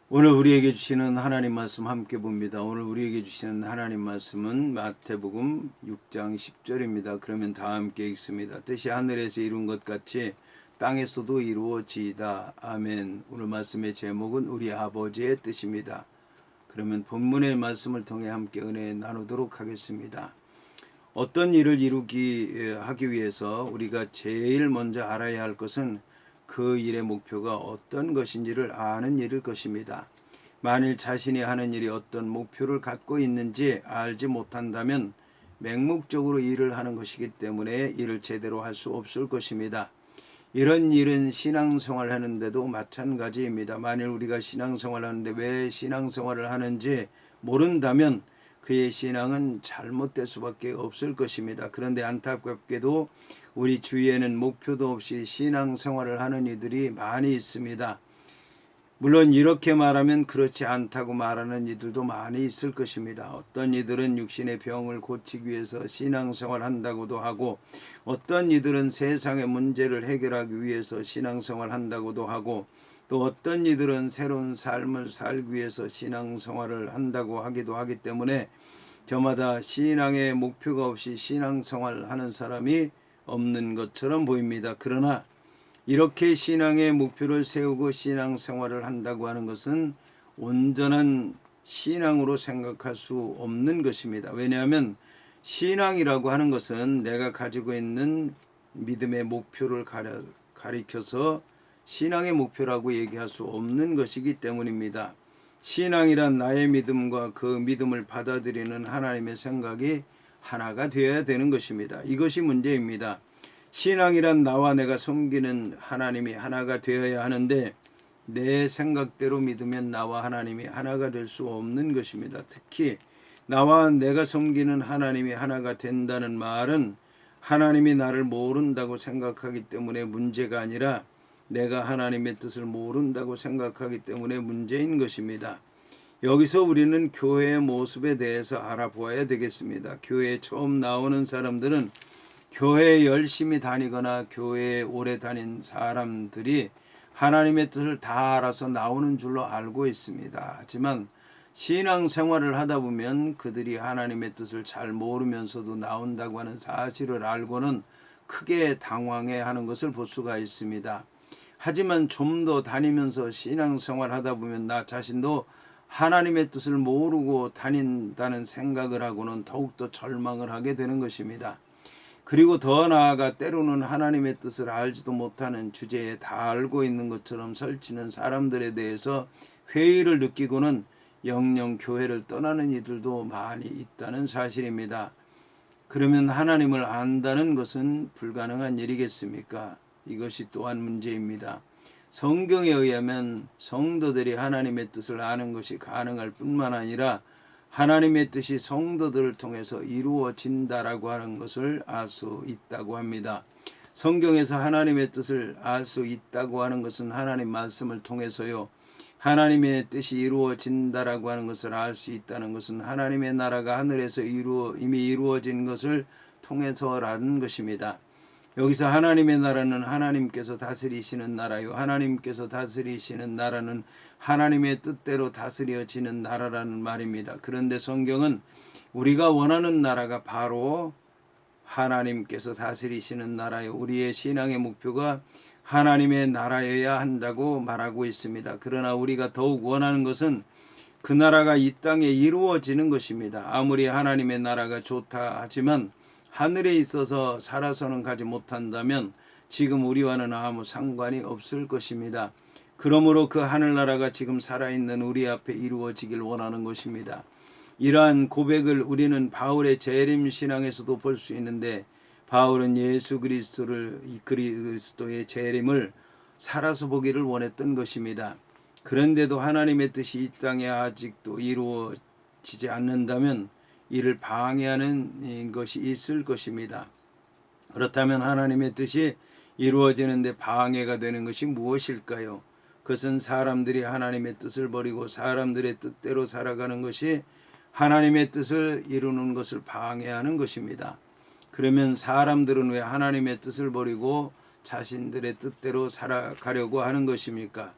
오늘 우리에게 주시는 하나님 말씀 함께 봅니다. 오늘 우리에게 주시는 하나님 말씀은 마태복음 6장 10절입니다. 그러면 다 함께 읽습니다. 뜻이 하늘에서 이룬 것 같이 땅에서도 이루어지이다. 아멘. 오늘 말씀의 제목은 우리 아버지의 뜻입니다. 그러면 본문의 말씀을 통해 함께 은혜 나누도록 하겠습니다. 어떤 일을 하기 위해서 우리가 제일 먼저 알아야 할 것은 그 일의 목표가 어떤 것인지를 아는 일일 것입니다. 만일 자신이 하는 일이 어떤 목표를 갖고 있는지 알지 못한다면 맹목적으로 일을 하는 것이기 때문에 일을 제대로 할 수 없을 것입니다. 이런 일은 신앙생활 하는데도 마찬가지입니다. 만일 우리가 신앙생활 하는데 왜 신앙생활을 하는지 모른다면 그의 신앙은 잘못될 수밖에 없을 것입니다. 그런데 안타깝게도 우리 주위에는 목표도 없이 신앙생활을 하는 이들이 많이 있습니다. 물론 이렇게 말하면 그렇지 않다고 말하는 이들도 많이 있을 것입니다. 어떤 이들은 육신의 병을 고치기 위해서 신앙생활 한다고도 하고, 어떤 이들은 세상의 문제를 해결하기 위해서 신앙생활 한다고도 하고, 또 어떤 이들은 새로운 삶을 살기 위해서 신앙생활을 한다고 하기도 하기 때문에 저마다 신앙의 목표가 없이 신앙생활 하는 사람이 없는 것처럼 보입니다. 그러나 이렇게 신앙의 목표를 세우고 신앙생활을 한다고 하는 것은 온전한 신앙으로 생각할 수 없는 것입니다. 왜냐하면 신앙이라고 하는 것은 내가 가지고 있는 믿음의 목표를 가리켜서 신앙의 목표라고 얘기할 수 없는 것이기 때문입니다. 신앙이란 나의 믿음과 그 믿음을 받아들이는 하나님의 생각이 하나가 되어야 되는 것입니다. 이것이 문제입니다. 신앙이란 나와 내가 섬기는 하나님이 하나가 되어야 하는데 내 생각대로 믿으면 나와 하나님이 하나가 될 수 없는 것입니다. 특히 나와 내가 섬기는 하나님이 하나가 된다는 말은 하나님이 나를 모른다고 생각하기 때문에 문제가 아니라 내가 하나님의 뜻을 모른다고 생각하기 때문에 문제인 것입니다. 여기서 우리는 교회의 모습에 대해서 알아보아야 되겠습니다. 교회에 처음 나오는 사람들은 교회에 열심히 다니거나 교회에 오래 다닌 사람들이 하나님의 뜻을 다 알아서 나오는 줄로 알고 있습니다. 하지만 신앙생활을 하다 보면 그들이 하나님의 뜻을 잘 모르면서도 나온다고 하는 사실을 알고는 크게 당황해하는 것을 볼 수가 있습니다. 하지만 좀 더 다니면서 신앙생활 하다 보면 나 자신도 하나님의 뜻을 모르고 다닌다는 생각을 하고는 더욱더 절망을 하게 되는 것입니다. 그리고 더 나아가 때로는 하나님의 뜻을 알지도 못하는 주제에 다 알고 있는 것처럼 설치는 사람들에 대해서 회의를 느끼고는 영영 교회를 떠나는 이들도 많이 있다는 사실입니다. 그러면 하나님을 안다는 것은 불가능한 일이겠습니까? 이것이 또한 문제입니다. 성경에 의하면 성도들이 하나님의 뜻을 아는 것이 가능할 뿐만 아니라 하나님의 뜻이 성도들을 통해서 이루어진다라고 하는 것을 알 수 있다고 합니다. 성경에서 하나님의 뜻을 알 수 있다고 하는 것은 하나님 말씀을 통해서요. 하나님의 뜻이 이루어진다라고 하는 것을 알 수 있다는 것은 하나님의 나라가 하늘에서 이미 이루어진 것을 통해서라는 것입니다. 여기서 하나님의 나라는 하나님께서 다스리시는 나라요. 하나님께서 다스리시는 나라는 하나님의 뜻대로 다스려지는 나라라는 말입니다. 그런데 성경은 우리가 원하는 나라가 바로 하나님께서 다스리시는 나라요. 우리의 신앙의 목표가 하나님의 나라여야 한다고 말하고 있습니다. 그러나 우리가 더욱 원하는 것은 그 나라가 이 땅에 이루어지는 것입니다. 아무리 하나님의 나라가 좋다 하지만 하늘에 있어서 살아서는 가지 못한다면 지금 우리와는 아무 상관이 없을 것입니다. 그러므로 그 하늘나라가 지금 살아있는 우리 앞에 이루어지길 원하는 것입니다. 이러한 고백을 우리는 바울의 재림 신앙에서도 볼 수 있는데 바울은 예수 그리스도의 재림을 살아서 보기를 원했던 것입니다. 그런데도 하나님의 뜻이 이 땅에 아직도 이루어지지 않는다면 이를 방해하는 것이 있을 것입니다. 그렇다면 하나님의 뜻이 이루어지는데 방해가 되는 것이 무엇일까요? 그것은 사람들이 하나님의 뜻을 버리고 사람들의 뜻대로 살아가는 것이 하나님의 뜻을 이루는 것을 방해하는 것입니다. 그러면 사람들은 왜 하나님의 뜻을 버리고 자신들의 뜻대로 살아가려고 하는 것입니까?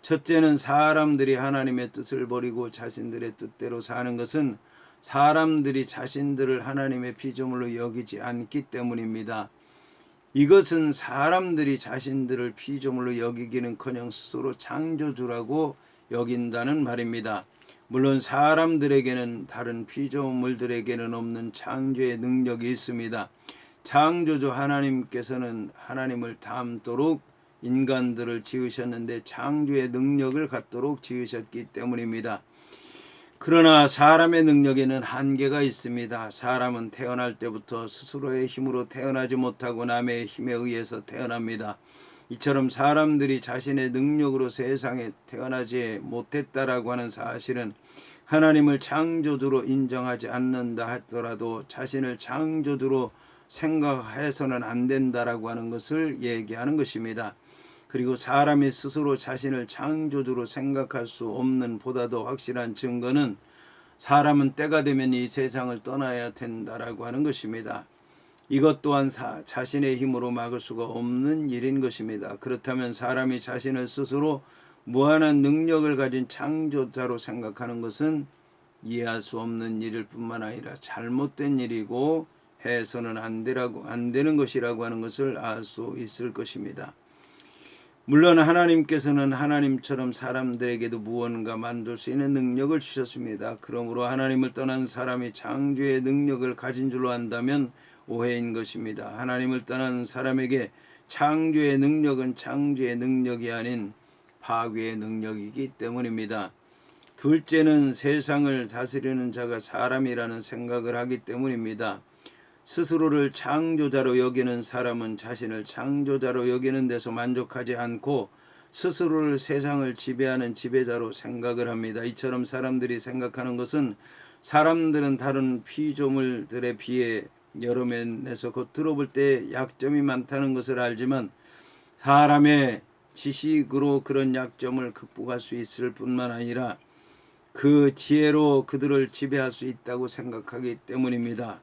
첫째는 사람들이 하나님의 뜻을 버리고 자신들의 뜻대로 사는 것은 사람들이 자신들을 하나님의 피조물로 여기지 않기 때문입니다. 이것은 사람들이 자신들을 피조물로 여기기는커녕 스스로 창조주라고 여긴다는 말입니다. 물론 사람들에게는 다른 피조물들에게는 없는 창조의 능력이 있습니다. 창조주 하나님께서는 하나님을 닮도록 인간들을 지으셨는데 창조의 능력을 갖도록 지으셨기 때문입니다. 그러나 사람의 능력에는 한계가 있습니다. 사람은 태어날 때부터 스스로의 힘으로 태어나지 못하고 남의 힘에 의해서 태어납니다. 이처럼 사람들이 자신의 능력으로 세상에 태어나지 못했다라고 하는 사실은 하나님을 창조주로 인정하지 않는다 하더라도 자신을 창조주로 생각해서는 안 된다라고 하는 것을 얘기하는 것입니다. 그리고 사람이 스스로 자신을 창조주로 생각할 수 없는 보다 더 확실한 증거는 사람은 때가 되면 이 세상을 떠나야 된다라고 하는 것입니다. 이것 또한 자신의 힘으로 막을 수가 없는 일인 것입니다. 그렇다면 사람이 자신을 스스로 무한한 능력을 가진 창조자로 생각하는 것은 이해할 수 없는 일일 뿐만 아니라 잘못된 일이고 해서는 안 되는 것이라고 하는 것을 알 수 있을 것입니다. 물론 하나님께서는 하나님처럼 사람들에게도 무언가 만들 수 있는 능력을 주셨습니다. 그러므로 하나님을 떠난 사람이 창조의 능력을 가진 줄로 안다면 오해인 것입니다. 하나님을 떠난 사람에게 창조의 능력은 창조의 능력이 아닌 파괴의 능력이기 때문입니다. 둘째는 세상을 다스리는 자가 사람이라는 생각을 하기 때문입니다. 스스로를 창조자로 여기는 사람은 자신을 창조자로 여기는 데서 만족하지 않고 스스로를 세상을 지배하는 지배자로 생각을 합니다. 이처럼 사람들이 생각하는 것은 사람들은 다른 피조물들에 비해 여러 면에서 겉으로 볼 때 약점이 많다는 것을 알지만 사람의 지식으로 그런 약점을 극복할 수 있을 뿐만 아니라 그 지혜로 그들을 지배할 수 있다고 생각하기 때문입니다.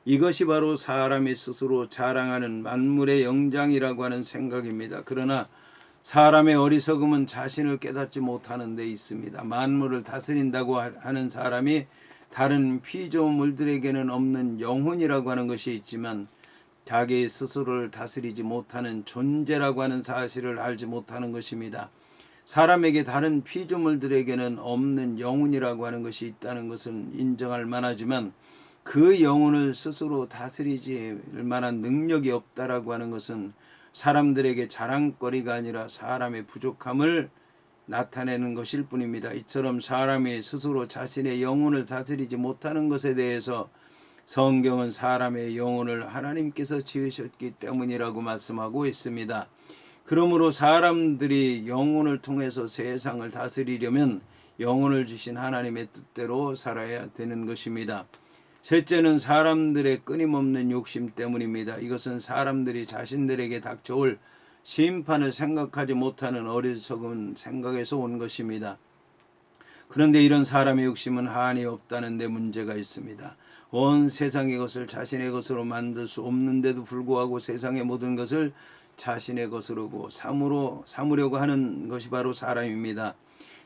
이것이 바로 사람이 스스로 자랑하는 만물의 영장이라고 하는 생각입니다. 그러나 사람의 어리석음은 자신을 깨닫지 못하는 데 있습니다. 만물을 다스린다고 하는 사람이 다른 피조물들에게는 없는 영혼이라고 하는 것이 있지만 자기 스스로를 다스리지 못하는 존재라고 하는 사실을 알지 못하는 것입니다. 사람에게 다른 피조물들에게는 없는 영혼이라고 하는 것이 있다는 것은 인정할 만하지만 그 영혼을 스스로 다스리지 만한 능력이 없다라고 하는 것은 사람들에게 자랑거리가 아니라 사람의 부족함을 나타내는 것일 뿐입니다. 이처럼 사람이 스스로 자신의 영혼을 다스리지 못하는 것에 대해서 성경은 사람의 영혼을 하나님께서 지으셨기 때문이라고 말씀하고 있습니다. 그러므로 사람들이 영혼을 통해서 세상을 다스리려면 영혼을 주신 하나님의 뜻대로 살아야 되는 것입니다. 셋째는 사람들의 끊임없는 욕심 때문입니다. 이것은 사람들이 자신들에게 닥쳐올 심판을 생각하지 못하는 어리석은 생각에서 온 것입니다. 그런데 이런 사람의 욕심은 한이 없다는 데 문제가 있습니다. 온 세상의 것을 자신의 것으로 만들 수 없는데도 불구하고 세상의 모든 것을 자신의 것으로 삼으려고 하는 것이 바로 사람입니다.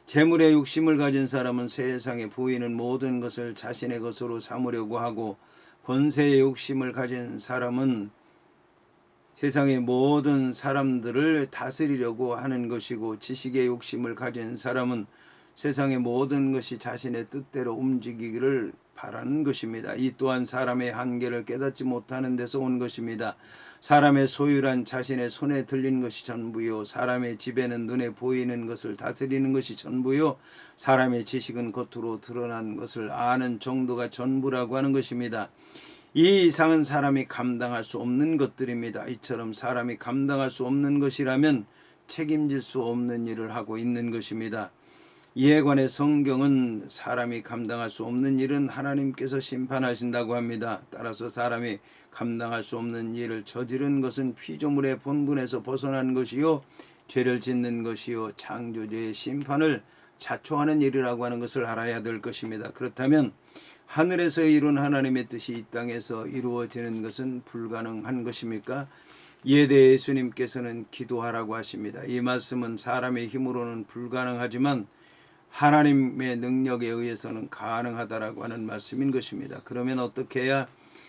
재물의 욕심을 가진 사람은 세상에 보이는 모든 것을 자신의 것으로 삼으려고 하고, 권세의 욕심을 가진 사람은 세상의 모든 사람들을 다스리려고 하는 것이고, 지식의 욕심을 가진 사람은 세상의 모든 것이 자신의 뜻대로 움직이기를 바라는 것입니다. 이 또한 사람의 한계를 깨닫지 못하는 데서 온 것입니다. 사람의 소유란 자신의 손에 들린 것이 전부요, 사람의 지배는 눈에 보이는 것을 다스리는 것이 전부요, 사람의 지식은 겉으로 드러난 것을 아는 정도가 전부라고 하는 것입니다. 이 이상은 사람이 감당할 수 없는 것들입니다. 이처럼 사람이 감당할 수 없는 것이라면 책임질 수 없는 일을 하고 있는 것입니다. 이에 관해 성경은 사람이 감당할 수 없는 일은 하나님께서 심판하신다고 합니다. 따라서 사람이 감당할 수 없는 일을 저지른 것은 피조물의 본분에서 벗어난 것이요, 죄를 짓는 것이요, 창조주의 심판을 자초하는 일이라고 하는 것을 알아야 될 것입니다. 그렇다면 하늘에서 이룬 하나님의 뜻이 이 땅에서 이루어지는 것은 불가능한 것입니까? 이에 대해 예수님께서는 기도하라고 하십니다. 이 말씀은 사람의 힘으로는 불가능하지만 하나님의 능력에 의해서는 가능하다라고 하는 말씀인 것입니다. 그러면 어떻게 해야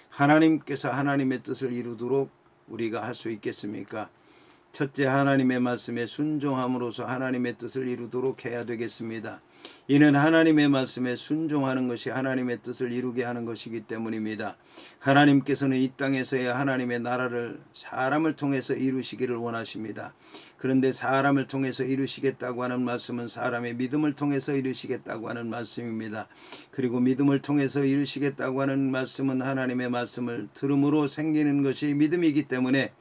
하나님께서 하나님의 뜻을 이루도록 우리가 할 수 있겠습니까? 첫째, 하나님의 말씀에 순종함으로써 하나님의 뜻을 이루도록 해야 되겠습니다. 이는 하나님의 말씀에 순종하는 것이 하나님의 뜻을 이루게 하는 것이기 때문입니다. 하나님께서는 이 땅에서의 하나님의 나라를 사람을 통해서 이루시기를 원하십니다. 그런데 사람을 통해서 이루시겠다고 하는 말씀은 사람의 믿음을 통해서 이루시겠다고 하는 말씀입니다. 그리고 믿음을 통해서 이루시겠다고 하는 말씀은 하나님의 말씀을 들음으로 생기는 것이 믿음이기 때문에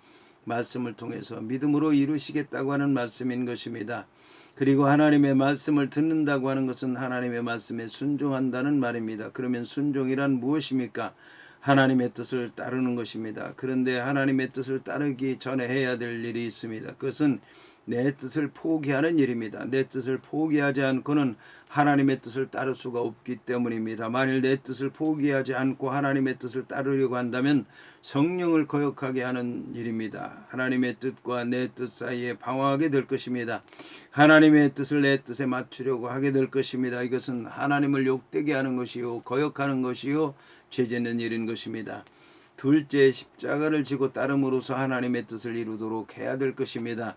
말씀을 통해서 믿음으로 이루시겠다고 하는 말씀인 것입니다. 그리고 하나님의 말씀을 듣는다고 하는 것은 하나님의 말씀에 순종한다는 말입니다. 그러면 순종이란 무엇입니까? 하나님의 뜻을 따르는 것입니다. 그런데 하나님의 뜻을 따르기 전에 해야 될 일이 있습니다. 그것은 내 뜻을 포기하는 일입니다. 내 뜻을 포기하지 않고는 하나님의 뜻을 따를 수가 없기 때문입니다. 만일 내 뜻을 포기하지 않고 하나님의 뜻을 따르려고 한다면 성령을 거역하게 하는 일입니다. 하나님의 뜻과 내 뜻 사이에 방황하게 될 것입니다. 하나님의 뜻을 내 뜻에 맞추려고 하게 될 것입니다. 이것은 하나님을 욕되게 하는 것이요, 거역하는 것이요, 죄짓는 일인 것입니다. 둘째, 십자가를 지고 따름으로써 하나님의 뜻을 이루도록 해야 될 것입니다.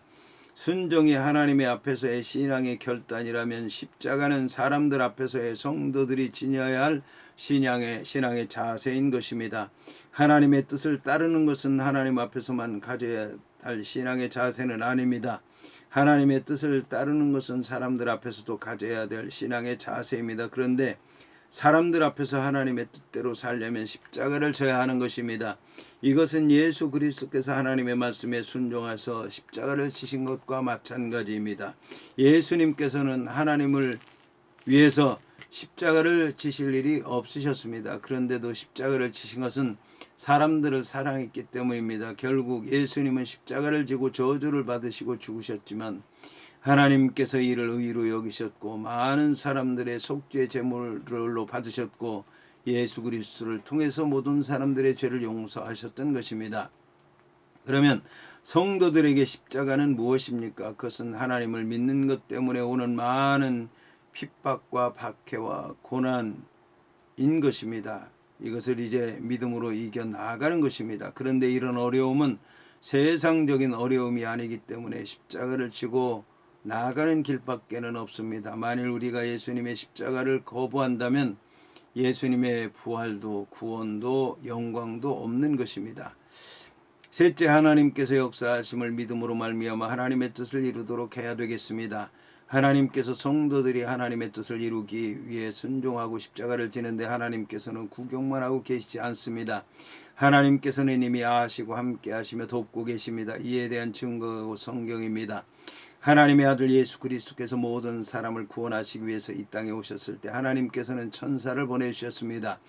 순종이 하나님의 앞에서의 신앙의 결단이라면 십자가는 사람들 앞에서의 성도들이 지녀야 할 신앙의 자세인 것입니다. 하나님의 뜻을 따르는 것은 하나님 앞에서만 가져야 할 신앙의 자세는 아닙니다. 하나님의 뜻을 따르는 것은 사람들 앞에서도 가져야 될 신앙의 자세입니다. 그런데 사람들 앞에서 하나님의 뜻대로 살려면 십자가를 져야 하는 것입니다. 이것은 예수 그리스도께서 하나님의 말씀에 순종하셔서 십자가를 지신 것과 마찬가지입니다. 예수님께서는 하나님을 위해서 십자가를 지실 일이 없으셨습니다. 그런데도 십자가를 지신 것은 사람들을 사랑했기 때문입니다. 결국 예수님은 십자가를 지고 저주를 받으시고 죽으셨지만 하나님께서 이를 의로 여기셨고 많은 사람들의 속죄 제물로 받으셨고 예수 그리스도를 통해서 모든 사람들의 죄를 용서하셨던 것입니다. 그러면 성도들에게 십자가는 무엇입니까? 그것은 하나님을 믿는 것 때문에 오는 많은 핍박과 박해와 고난인 것입니다. 이것을 이제 믿음으로 이겨나가는 것입니다. 그런데 이런 어려움은 세상적인 어려움이 아니기 때문에 십자가를 지고 나아가는 길밖에는 없습니다. 만일 우리가 예수님의 십자가를 거부한다면 예수님의 부활도 구원도 영광도 없는 것입니다. 셋째, 하나님께서 역사하심을 믿음으로 말미암아 하나님의 뜻을 이루도록 해야 되겠습니다. 하나님께서 성도들이 하나님의 뜻을 이루기 위해 순종하고 십자가를 지는데 하나님께서는 구경만 하고 계시지 않습니다. 하나님께서는 이미 아시고 함께 하시며 돕고 계십니다. 이에 대한 증거가 성경입니다. 하나님의 아들 예수 그리스도께서 모든 사람을 구원하시기 위해서 이 땅에 오셨을 때 하나님께서는 천사를 보내주셨습니다.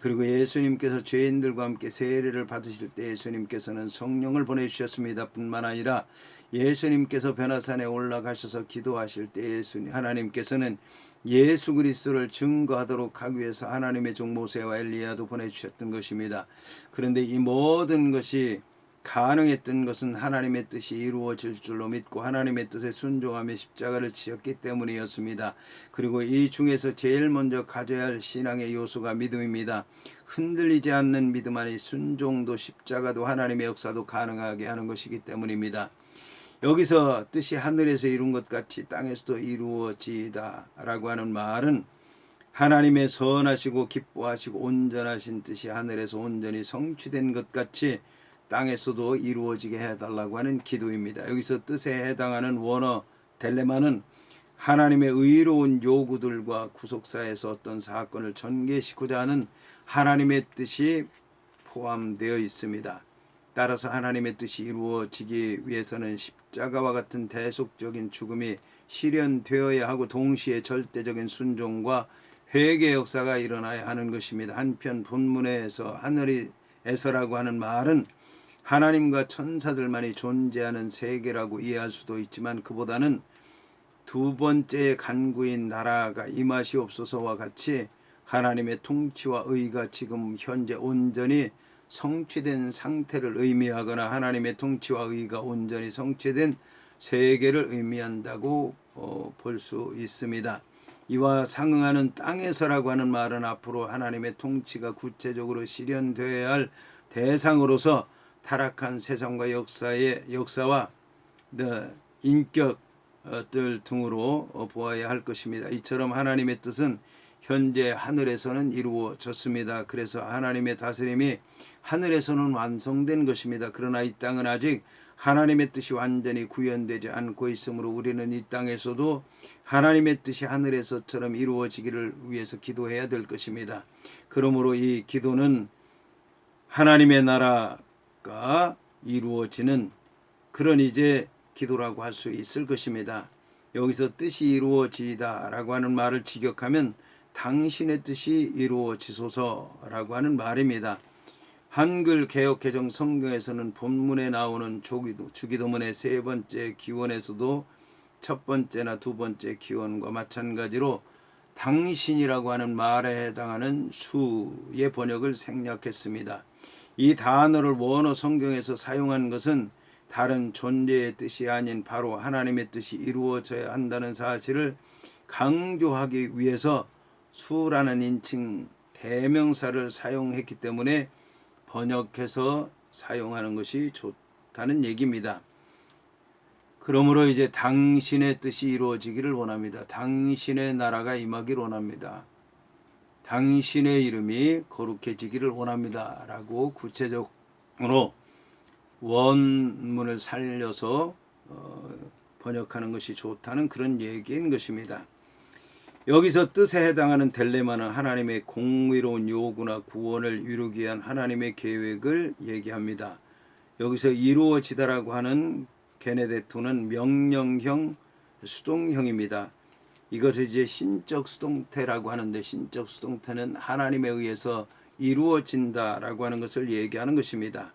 그리고 예수님께서 죄인들과 함께 세례를 받으실 때 예수님께서는 성령을 보내주셨습니다. 뿐만 아니라 예수님께서 변화산에 올라가셔서 기도하실 때 하나님께서는 예수 그리스도를 증거하도록 하기 위해서 하나님의 종 모세와 엘리야도 보내주셨던 것입니다. 그런데 이 모든 것이 가능했던 것은 하나님의 뜻이 이루어질 줄로 믿고 하나님의 뜻에 순종하며 십자가를 지었기 때문이었습니다. 그리고 이 중에서 제일 먼저 가져야 할 신앙의 요소가 믿음입니다. 흔들리지 않는 믿음 안에 순종도 십자가도 하나님의 역사도 가능하게 하는 것이기 때문입니다. 여기서 뜻이 하늘에서 이룬 것 같이 땅에서도 이루어지다 라고 하는 말은 하나님의 선하시고 기뻐하시고 온전하신 뜻이 하늘에서 온전히 성취된 것 같이 땅에서도 이루어지게 해달라고 하는 기도입니다. 여기서 뜻에 해당하는 원어 델레마는 하나님의 의로운 요구들과 구속사에서 어떤 사건을 전개시키고자 하는 하나님의 뜻이 포함되어 있습니다. 따라서 하나님의 뜻이 이루어지기 위해서는 십자가와 같은 대속적인 죽음이 실현되어야 하고 동시에 절대적인 순종과 회개 역사가 일어나야 하는 것입니다. 한편 본문에서 하늘에서라고 하는 말은 하나님과 천사들만이 존재하는 세계라고 이해할 수도 있지만 그보다는 두 번째 간구인 나라가 임하시옵소서와 같이 하나님의 통치와 의가 지금 현재 온전히 성취된 상태를 의미하거나 하나님의 통치와 의가 온전히 성취된 세계를 의미한다고 볼 수 있습니다. 이와 상응하는 땅에서라고 하는 말은 앞으로 하나님의 통치가 구체적으로 실현되어야 할 대상으로서 타락한 세상과 역사와 인격들 등으로 보아야 할 것입니다. 이처럼 하나님의 뜻은 현재 하늘에서는 이루어졌습니다. 그래서 하나님의 다스림이 하늘에서는 완성된 것입니다. 그러나 이 땅은 아직 하나님의 뜻이 완전히 구현되지 않고 있으므로 우리는 이 땅에서도 하나님의 뜻이 하늘에서처럼 이루어지기를 위해서 기도해야 될 것입니다. 그러므로 이 기도는 하나님의 나라가 이루어지는 그런 이제 기도라고 할 수 있을 것입니다. 여기서 뜻이 이루어지다라고 하는 말을 직역하면 당신의 뜻이 이루어지소서라고 하는 말입니다. 한글 개역개정 성경에서는 본문에 나오는 주기도문의 세 번째 기원에서도 첫 번째나 두 번째 기원과 마찬가지로 당신이라고 하는 말에 해당하는 수의 번역을 생략했습니다. 이 단어를 원어 성경에서 사용한 것은 다른 존재의 뜻이 아닌 바로 하나님의 뜻이 이루어져야 한다는 사실을 강조하기 위해서 수라는 인칭 대명사를 사용했기 때문에 번역해서 사용하는 것이 좋다는 얘기입니다. 그러므로 이제 당신의 뜻이 이루어지기를 원합니다. 당신의 나라가 임하기를 원합니다. 당신의 이름이 거룩해지기를 원합니다. 라고 구체적으로 원문을 살려서 번역하는 것이 좋다는 그런 얘기인 것입니다. 여기서 뜻에 해당하는 델레마는 하나님의 공의로운 요구나 구원을 이루기 위한 하나님의 계획을 얘기합니다. 여기서 이루어지다라고 하는 게네데토는 명령형 수동형입니다. 이것을 이제 신적 수동태라고 하는데 신적 수동태는 하나님에 의해서 이루어진다라고 하는 것을 얘기하는 것입니다.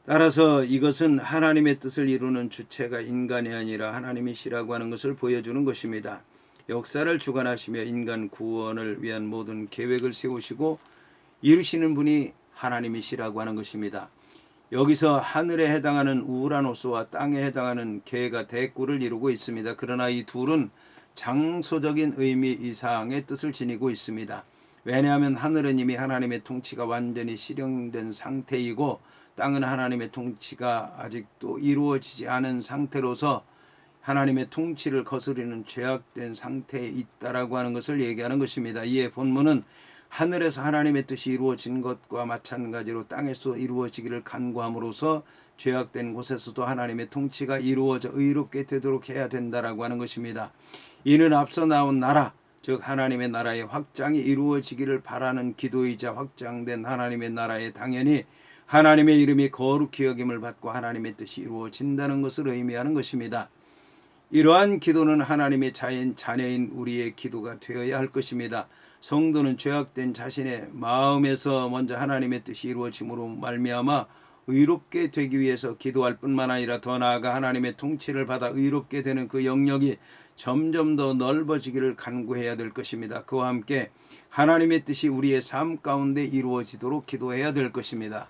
따라서 이것은 하나님의 뜻을 이루는 주체가 인간이 아니라 하나님이시라고 하는 것을 보여주는 것입니다. 역사를 주관하시며 인간 구원을 위한 모든 계획을 세우시고 이루시는 분이 하나님이시라고 하는 것입니다. 여기서 하늘에 해당하는 우라노스와 땅에 해당하는 개가 대꾸를 이루고 있습니다. 그러나 이 둘은 장소적인 의미 이상의 뜻을 지니고 있습니다. 왜냐하면 하늘은 이미 하나님의 통치가 완전히 실현된 상태이고 땅은 하나님의 통치가 아직도 이루어지지 않은 상태로서 하나님의 통치를 거스르는 죄악된 상태에 있다라고 하는 것을 얘기하는 것입니다. 이에 본문은 하늘에서 하나님의 뜻이 이루어진 것과 마찬가지로 땅에서 이루어지기를 간구함으로써 죄악된 곳에서도 하나님의 통치가 이루어져 의롭게 되도록 해야 된다라고 하는 것입니다. 이는 앞서 나온 나라, 즉 하나님의 나라의 확장이 이루어지기를 바라는 기도이자 확장된 하나님의 나라에 당연히 하나님의 이름이 거룩히 여김을 받고 하나님의 뜻이 이루어진다는 것을 의미하는 것입니다. 이러한 기도는 하나님의 자녀인 우리의 기도가 되어야 할 것입니다. 성도는 죄악된 자신의 마음에서 먼저 하나님의 뜻이 이루어짐으로 말미암아 의롭게 되기 위해서 기도할 뿐만 아니라 더 나아가 하나님의 통치를 받아 의롭게 되는 그 영역이 점점 더 넓어지기를 간구해야 될 것입니다. 그와 함께 하나님의 뜻이 우리의 삶 가운데 이루어지도록 기도해야 될 것입니다.